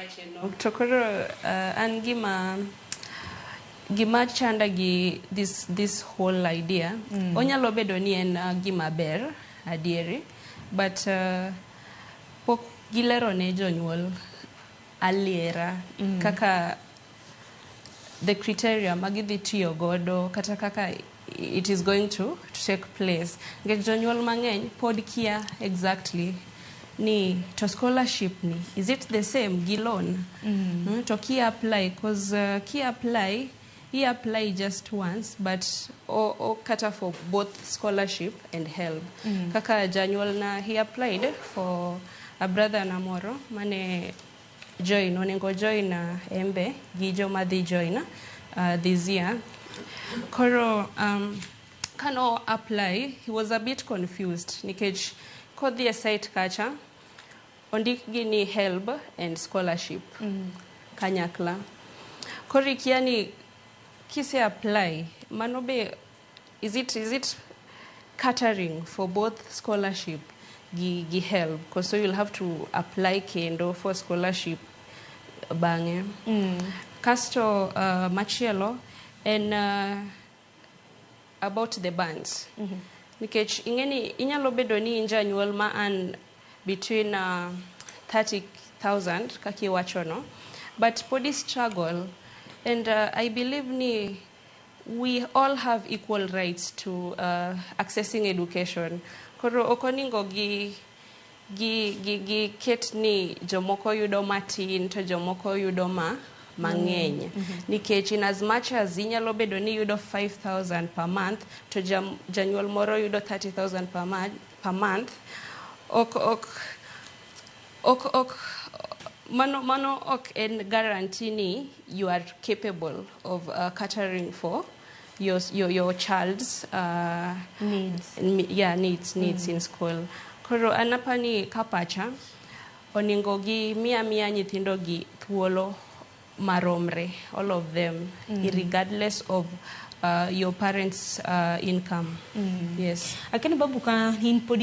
wache no. To koro an gima chanda gi this whole idea. Onyalo bedo ni en gima ber adieri, but pok gilero ne jonyuol aliera kaka the criteria magidhi tiyo godo kata kaka it is going to take place. Ngech jonyuol mang'eny pod kia exactly ni to scholarship ni is it the same gi loan to ki apply cause he apply just once but o kata for both scholarship and help kaka janyuol na he applied for a brother na moro mane join onengo join embe gi joma dhi join this year. Koro kano apply he was a bit confused nikech kodhi a site kacha ondik gini help and scholarship kanyakla. Koro ikiani kise apply mano be is it catering for both scholarship gi help because so you'll have to apply kendo for scholarship bange. Kasto machielo and about the bands nikech ingeni inyalo bedo ni injanyuol ma an between 30,000 kaki wacho no but body struggle and I believe ni we all have equal rights to accessing education. Koro okoningo gi ket ni jomoko yudo matin to jomoko yudo mang'eny nikech in as much as inyalo bedo ni yudo 5,000 per month to janyuol moro yudo 30,000 per month mano ok en guarantee ni you are capable of catering for your child's needs in school. Koro anapani kapacha oningo gi mia nyithindo gi thuolo maromre all of them regardless of your parents income. Yes. Akini babu ka hin podi